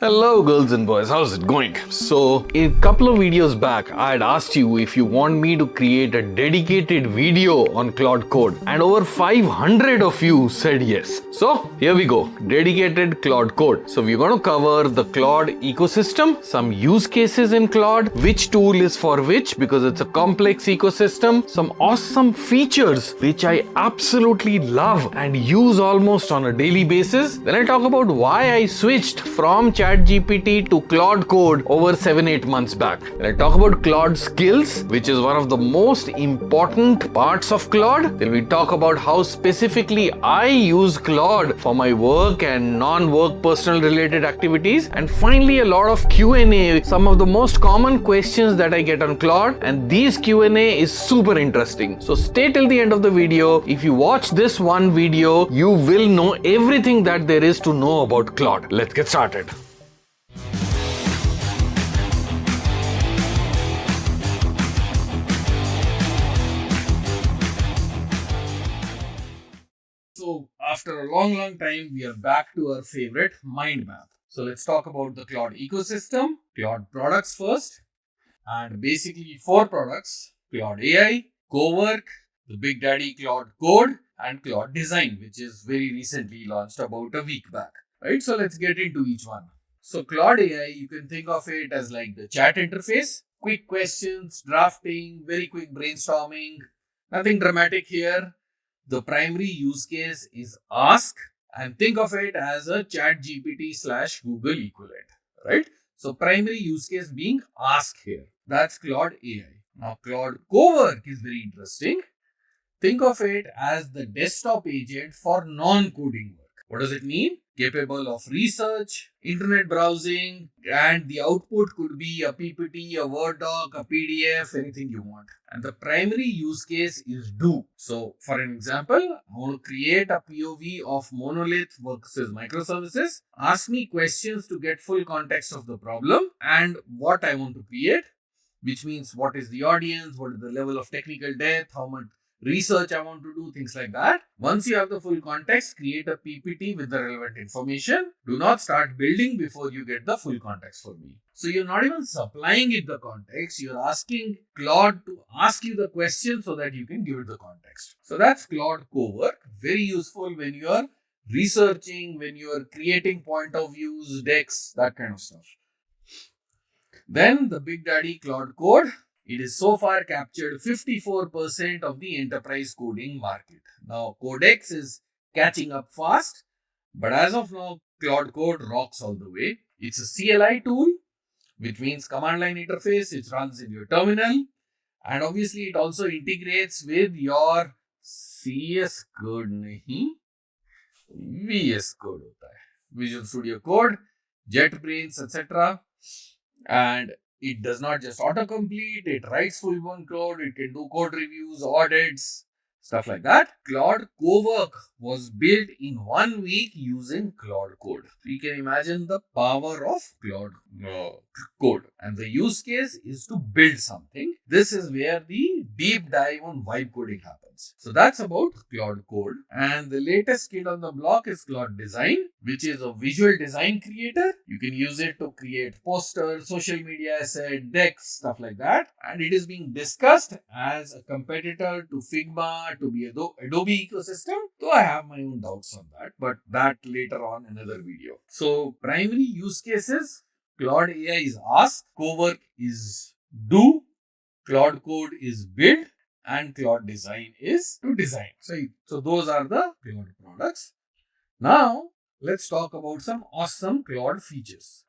Hello girls and boys, how's it going? So, a couple of videos back, I had asked you if you want me to create a dedicated video on Claude Code, and over 500 of you said yes. So, here we go, dedicated Claude Code. So, we're going to cover the Claude ecosystem, some use cases in Claude, which tool is for which because it's a complex ecosystem, some awesome features which I absolutely love and use almost on a daily basis. Then I'll talk about why I switched from ChatGPT to Claude Code over 7-8 months back. Then I'll talk about Claude Skills, which is one of the most important parts of Claude. Then we talk about how specifically I use Claude for my work and non-work personal related activities. And finally, a lot of Q&A, some of the most common questions that I get on Claude, and these Q&A is super interesting. So stay till the end of the video. If you watch this one video, you will know everything that there is to know about Claude. Let's get started. So after a long time, we are back to our favorite mind map. So let's talk about the Claude ecosystem, Claude products first, and basically 4 products: Claude AI, Cowork, the Big Daddy Claude Code, and Claude Design, which is very recently launched about a week back. Right? So let's get into each one. So Claude AI, you can think of it as like the chat interface, quick questions, drafting, very quick brainstorming, nothing dramatic here. The primary use case is ask, and think of it as a ChatGPT/Google equivalent, right? So primary use case being ask here. That's Claude AI. Now Claude Cowork is very interesting. Think of it as the desktop agent for non-coding work. What does it mean? Capable of research, internet browsing, and the output could be a PPT, a Word doc, a PDF, anything you want. And the primary use case is do. So, for an example, I want to create a POV of monolith versus microservices. Ask me questions to get full context of the problem and what I want to create, which means what is the audience, what is the level of technical depth, how much research I want to do, things like that. Once you have the full context, create a PPT with the relevant information. Do not start building before you get the full context for me. So you're not even supplying it the context, you're asking Claude to ask you the question so that you can give it the context. So that's Claude Cowork. Very useful when you're researching, when you're creating point of views, decks, that kind of stuff. Then the Big Daddy Claude Code. It is so far captured 54% of the enterprise coding market. Now, Codex is catching up fast, but as of now, Claude Code rocks all the way. It's a CLI tool, which means command line interface. It runs in your terminal, and obviously, it also integrates with your CS Code, nahi, VS Code hota hai. Visual Studio Code, JetBrains, etc. And it does not just autocomplete, it writes full blown code, it can do code reviews, audits, stuff like that. Claude Cowork was built in 1 week using Claude Code. You can imagine the power of Claude Code. And the use case is to build something. This is where the deep dive on vibe coding happens. So that's about Claude Code. And the latest kid on the block is Claude Design, which is a visual design creator. You can use it to create posters, social media asset, decks, stuff like that. And it is being discussed as a competitor to Figma, to be Adobe ecosystem. Though I have my own doubts on that, but that later on in another video. So primary use cases, Claude AI is ask, Cowork is do, Claude Code is build, and Claude Design is to design. So those are the Claude products. Now, let's talk about some awesome Claude features.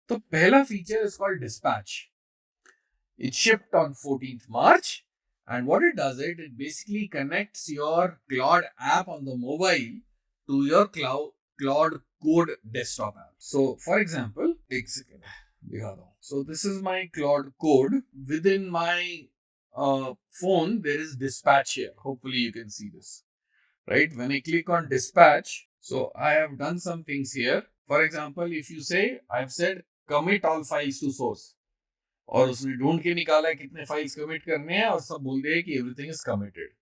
The pehla feature is called Dispatch. It shipped on 14th March. And what it does, it basically connects your Claude app on the mobile to your Claude Code desktop app. So, for example, take a second. So, this is my Claude Code. Within my phone, there is Dispatch here. Hopefully, you can see this. Right? When I click on Dispatch, so I have done some things here. For example, if you say, I've said commit all files to source. और उसने ढूंढ के निकाला कितने files commit करने हैं और सब बोल दिया कि everything is committed.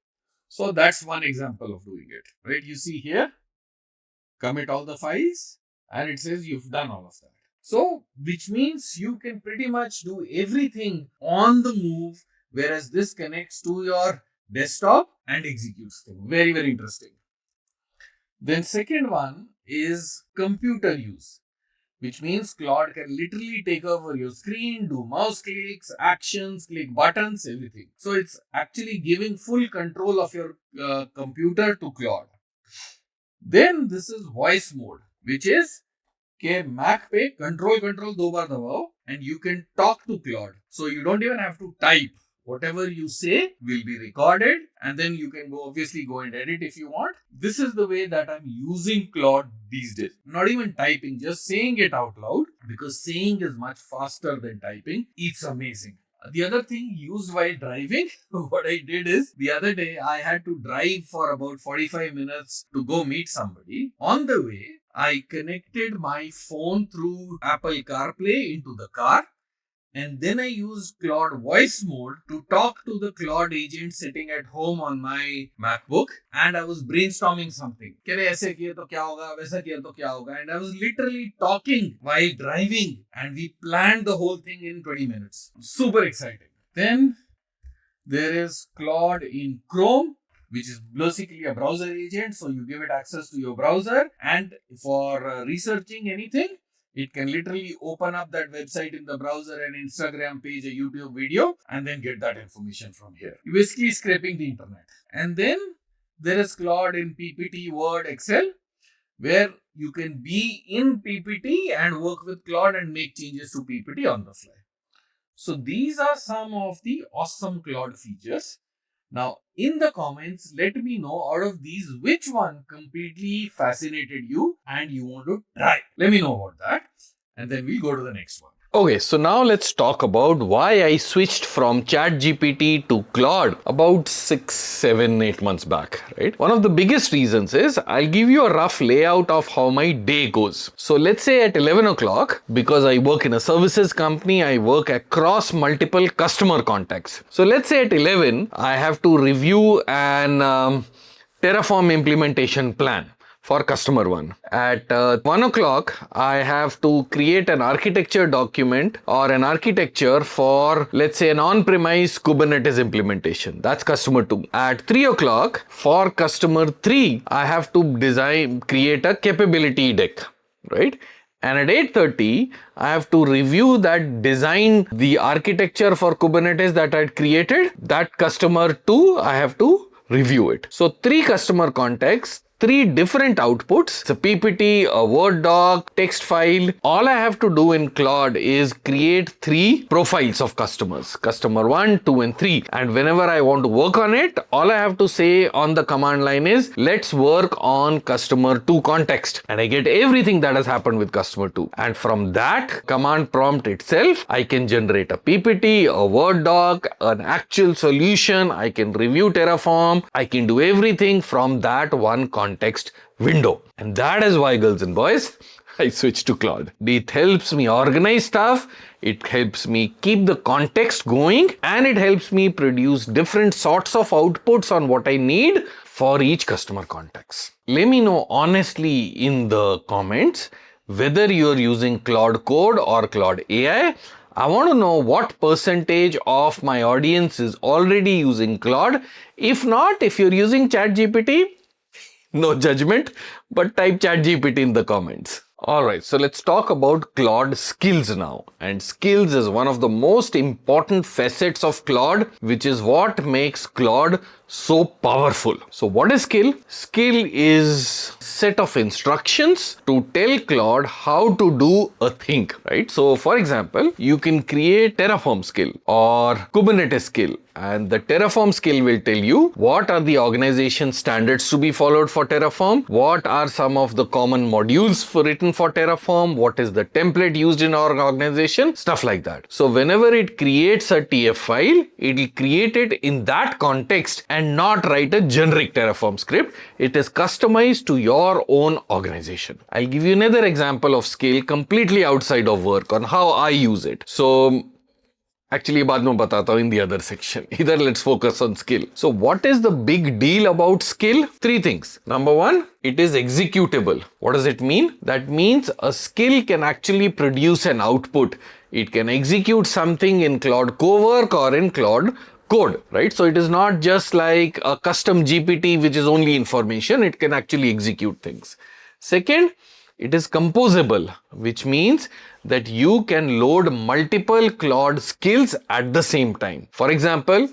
So that's one example of doing it, right? You see here, commit all the files, and it says you've done all of that. So, which means you can pretty much do everything on the move, whereas this connects to your desktop and executes things. Very, very interesting. Then second one is computer use, which means Claude can literally take over your screen, do mouse clicks, actions, click buttons, everything. So it's actually giving full control of your computer to Claude. Then this is voice mode, which is कि Mac पे control दो बार दबाओ and you can talk to Claude. So you don't even have to type. Whatever you say will be recorded and then you can obviously go and edit if you want. This is the way that I'm using Claude these days. Not even typing, just saying it out loud, because saying is much faster than typing. It's amazing. The other thing used while driving, what I did is the other day I had to drive for about 45 minutes to go meet somebody. On the way, I connected my phone through Apple CarPlay into the car, and then I used Claude voice mode to talk to the Claude agent sitting at home on my MacBook, and I was brainstorming something. ऐसे किए तो क्या होगा, वैसा किए तो क्या होगा, and I was literally talking while driving, and we planned the whole thing in 20 minutes. Super exciting. Then there is Claude in Chrome, which is basically a browser agent. So you give it access to your browser, and for researching anything, it can literally open up that website in the browser, an Instagram page, a YouTube video, and then get that information from here. You're basically scraping the internet. And then there is Claude in PPT, Word, Excel, where you can be in PPT and work with Claude and make changes to PPT on the fly. So these are some of the awesome Claude features. Now, in the comments, let me know out of these which one completely fascinated you and you want to try. Let me know about that, and then we'll go to the next one. Okay, so now let's talk about why I switched from ChatGPT to Claude about 6, 7, 8 months back, right? One of the biggest reasons is I'll give you a rough layout of how my day goes. So let's say at 11 o'clock, because I work in a services company, I work across multiple customer contacts. So let's say at 11, I have to review an Terraform implementation plan for customer 1. At 1 o'clock, I have to create an architecture document or an architecture for, let's say, an on-premise Kubernetes implementation. That's customer 2. At 3 o'clock, for customer 3, I have to create a capability deck, right? And at 8:30, I have to review that design, the architecture for Kubernetes that I had created. That customer 2, I have to review it. So 3 customer contacts, 3 different outputs. It's a PPT, a Word doc, text file. All I have to do in Claude is create 3 profiles of customers. Customer 1, 2 and 3. And whenever I want to work on it, all I have to say on the command line is, let's work on customer 2 context. And I get everything that has happened with customer 2. And from that command prompt itself, I can generate a PPT, a Word doc, an actual solution. I can review Terraform. I can do everything from that one context window. And that is why, girls and boys, I switched to Claude. It helps me organize stuff, it helps me keep the context going, and it helps me produce different sorts of outputs on what I need for each customer context. Let me know honestly in the comments whether you're using Claude Code or Claude AI. I want to know what percentage of my audience is already using Claude. If not, if you're using ChatGPT, no judgment, but type ChatGPT in the comments. Alright, so let's talk about Claude Skills now. And Skills is one of the most important facets of Claude, which is what makes Claude so powerful. So what is skill? Skill is set of instructions to tell Claude how to do a thing, right? So for example, you can create Terraform skill or Kubernetes skill, and the Terraform skill will tell you what are the organization standards to be followed for Terraform, what are some of the common modules written for Terraform, what is the template used in our organization, stuff like that. So whenever it creates a TF file, it will create it in that context and not write a generic Terraform script. It is customized to your own organization. I'll give you another example of skill completely outside of work on how I use it. So Actually, बाद में बताता हूँ in the other section. Either let's focus on skill. So what is the big deal about skill? Three things. Number one, it is executable. What does it mean? That means a skill can actually produce an output. It can execute something in Claude Cowork or in Claude Code, right? So it is not just like a custom GPT which is only information. It can actually execute things. Second, it is composable, which means that you can load multiple Claude skills at the same time. For example,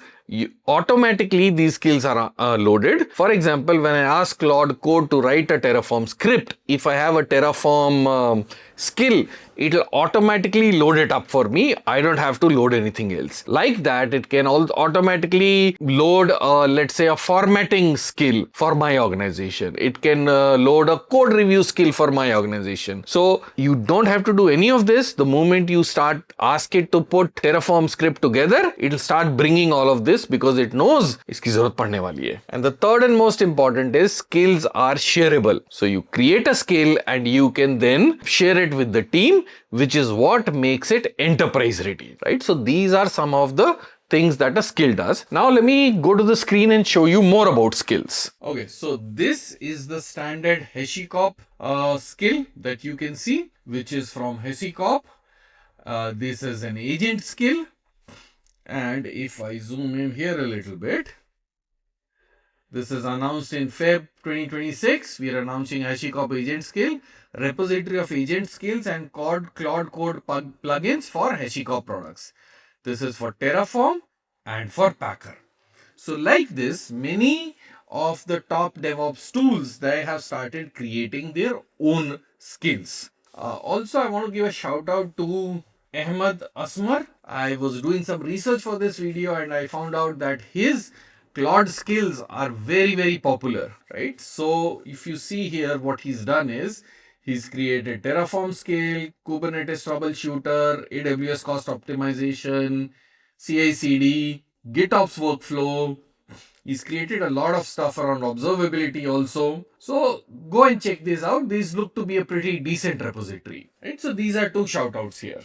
automatically these skills are loaded. For example, when I ask Claude Code to write a Terraform script, if I have a Terraform skill, it'll automatically load it up for me. I don't have to load anything else. Like that, it can automatically load, let's say, a formatting skill for my organization. It can load a code review skill for my organization. So you don't have to do any of this. The moment you start ask it to put Terraform script together, it'll start bringing all of this because it knows iski zarurat padne wali hai. And the third and most important is skills are shareable. So you create a skill and you can then share it with the team, which is what makes it enterprise ready, right? So these are some of the things that a skill does. Now let me go to the screen and show you more about skills. Okay, so this is the standard HashiCorp skill that you can see, which is from HashiCorp. This is an agent skill. And if I zoom in here a little bit, this is announced in Feb 2026. We are announcing HashiCorp agent skill, repository of agent skills and Claude Code plugins for HashiCorp products. This is for Terraform and for Packer. So like this, many of the top DevOps tools, they have started creating their own skills. Also, I want to give a shout out to Ahmed Asmar. I was doing some research for this video and I found out that his Claude skills are very, very popular, right? So if you see here, what he's done is he's created Terraform skill, Kubernetes troubleshooter, AWS cost optimization, CI/CD, GitOps workflow. He's created a lot of stuff around observability also. So go and check this out. These look to be a pretty decent repository, right? So these are two shout outs here.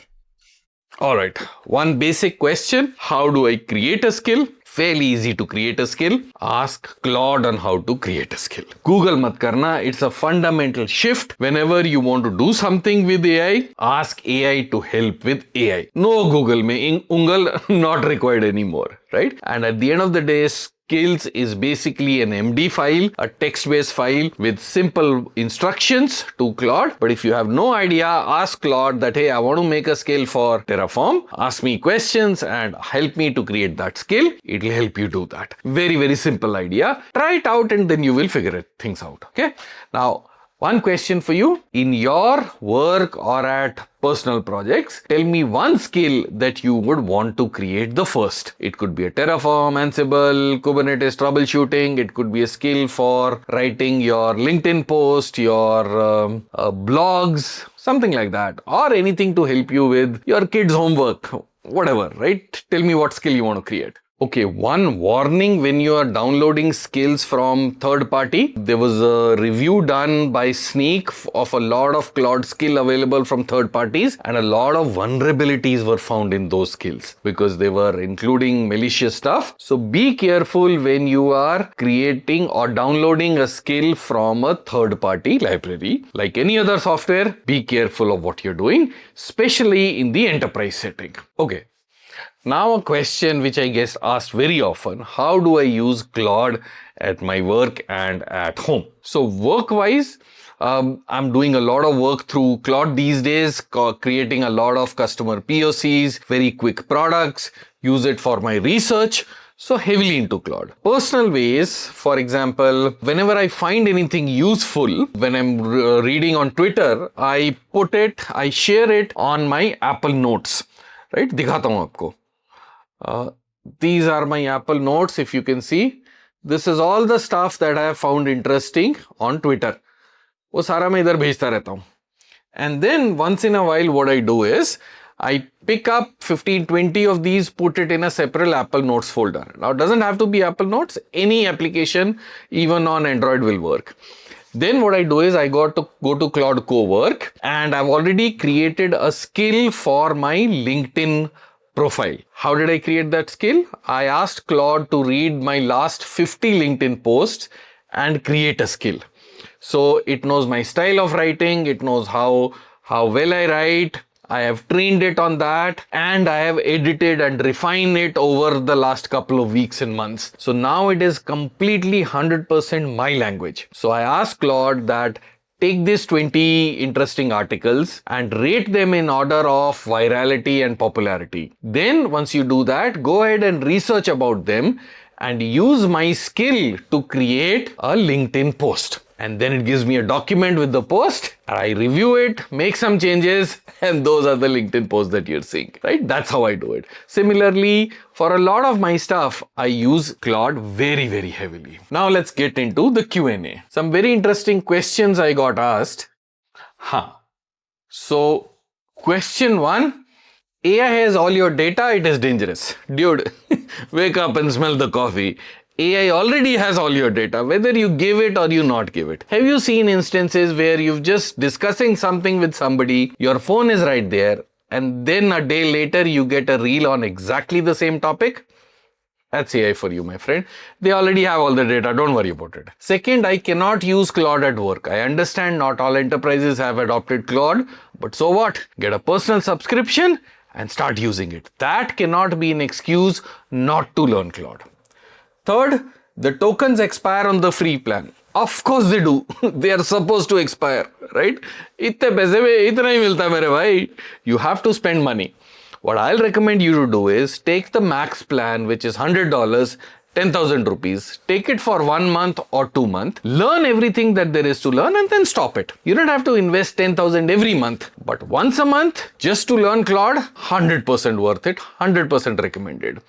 All right, one basic question. How do I create a skill? Fairly easy to create a skill. Ask Claude on how to create a skill. Google mat karna. It's a fundamental shift. Whenever you want to do something with AI, ask AI to help with AI. No Google mein ungal not required anymore, right? And at the end of the day, Skills is basically an MD file, a text-based file with simple instructions to Claude. But if you have no idea, ask Claude that, hey, I want to make a skill for Terraform. Ask me questions and help me to create that skill. It will help you do that. Very, very simple idea. Try it out and then you will figure things out. Okay. Now, one question for you. In your work or at personal projects, tell me one skill that you would want to create the first. It could be a Terraform, Ansible, Kubernetes troubleshooting. It could be a skill for writing your LinkedIn post, your blogs, something like that, or anything to help you with your kids' homework, whatever, right? Tell me what skill you want to create. Okay, one warning when you are downloading skills from third party. There was a review done by Sneak of a lot of Claude skill available from third parties, and a lot of vulnerabilities were found in those skills because they were including malicious stuff. So be careful when you are creating or downloading a skill from a third party library. Like any other software, be careful of what you're doing, especially in the enterprise setting. Okay. Now a question which I guess asked very often, how do I use Claude at my work and at home? So work-wise, I'm doing a lot of work through Claude these days, creating a lot of customer POCs, very quick products, use it for my research. So heavily into Claude. Personal ways, for example, whenever I find anything useful, when I'm reading on Twitter, I share it on my Apple Notes. Right? दिखाता हूँ आपको. These are my Apple Notes. If you can see, this is all the stuff that I have found interesting on Twitter. वो सारा मैं इधर भेजता रहता हूँ. And then once in a while, what I do is I pick up 15-20 of these, put it in a separate Apple Notes folder. Now, it doesn't have to be Apple Notes. Any application, even on Android, will work. Then what I do is I go to Claude Cowork, and I've already created a skill for my LinkedIn profile. How did I create that skill? I asked Claude to read my last 50 LinkedIn posts and create a skill. So it knows my style of writing, it knows how well I write. I have trained it on that, and I have edited and refined it over the last couple of weeks and months. So now it is completely 100% my language. So I asked Claude that take these 20 interesting articles and rate them in order of virality and popularity. Then once you do that, go ahead and research about them and use my skill to create a LinkedIn post. And then it gives me a document with the post. I review it, make some changes, and those are the LinkedIn posts that you're seeing, right? That's how I do it. Similarly, for a lot of my stuff, I use Claude very, very heavily. Now let's get into the Q&A. Some very interesting questions I got asked. So, question 1. AI has all your data, it is dangerous. Dude, wake up and smell the coffee. AI already has all your data, whether you give it or you not give it. Have you seen instances where you're just discussing something with somebody, your phone is right there, and then a day later you get a reel on exactly the same topic? That's AI for you, my friend. They already have all the data, don't worry about it. Second, I cannot use Claude at work. I understand not all enterprises have adopted Claude, but so what? Get a personal subscription and start using it. That cannot be an excuse not to learn Claude. Third, the tokens expire on the free plan. Of course they do. They are supposed to expire, right? इतने पैसे में इतना ही मिलता मेरे भाई. You have to spend money. What I'll recommend you to do is take the max plan, which is $100, 10,000 rupees. Take it for 1 month or 2 months. Learn everything that there is to learn and then stop it. You don't have to invest 10,000 every month, but once a month just to learn Claude, 100% worth it, 100% recommended.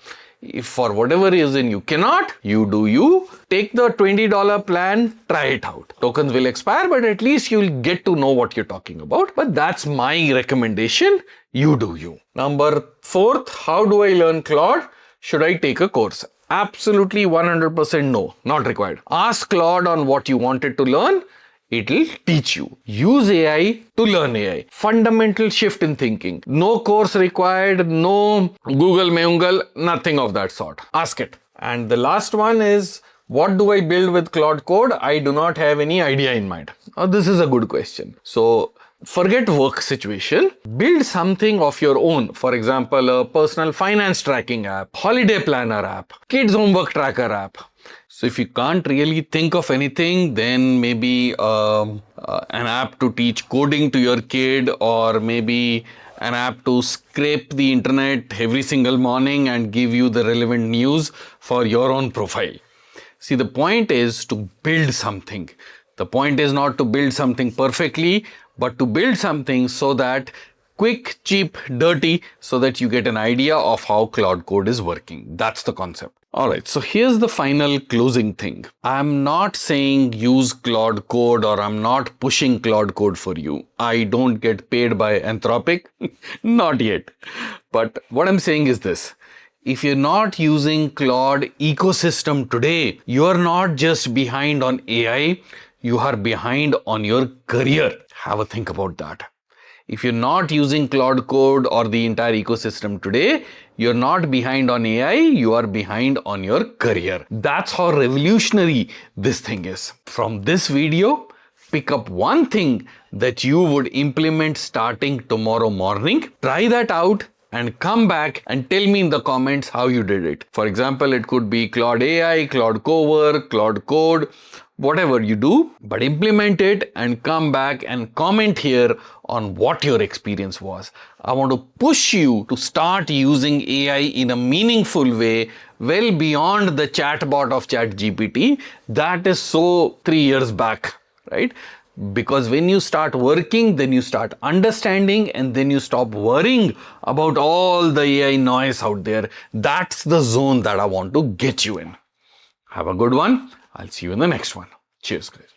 If for whatever reason you cannot, you do you. Take the $20 plan, try it out. Tokens will expire, but at least you'll get to know what you're talking about. But that's my recommendation. You do you. Number 4th, how do I learn Claude? Should I take a course? Absolutely 100% no, not required. Ask Claude on what you wanted to learn. It'll teach you. Use AI to learn AI. Fundamental shift in thinking. No course required, no Google Meungal, nothing of that sort. Ask it. And the last one is, what do I build with Claude Code? I do not have any idea in mind. Oh, this is a good question. So, forget work situation. Build something of your own. For example, a personal finance tracking app, holiday planner app, kids homework tracker app. So if you can't really think of anything, then maybe an app to teach coding to your kid, or maybe an app to scrape the internet every single morning and give you the relevant news for your own profile. See, the point is to build something. The point is not to build something perfectly, but to build something so that quick, cheap, dirty, so that you get an idea of how Claude Code is working. That's the concept. Alright, so here's the final closing thing. I'm not saying use Claude Code, or I'm not pushing Claude Code for you. I don't get paid by Anthropic. Not yet. But what I'm saying is this. If you're not using Claude ecosystem today, you're not just behind on AI, you are behind on your career. Have a think about that. If you're not using Claude Code or the entire ecosystem today, you're not behind on AI, you are behind on your career. That's how revolutionary this thing is. From this video, pick up one thing that you would implement starting tomorrow morning. Try that out and come back and tell me in the comments how you did it. For example, it could be Claude AI, Claude Cowork, Claude Code, whatever you do, but implement it and come back and comment here on what your experience was. I want to push you to start using AI in a meaningful way, well beyond the chatbot of ChatGPT. That is so 3 years back, right? Because when you start working, then you start understanding, and then you stop worrying about all the AI noise out there. That's the zone that I want to get you in. Have a good one. I'll see you in the next one. Cheers, guys.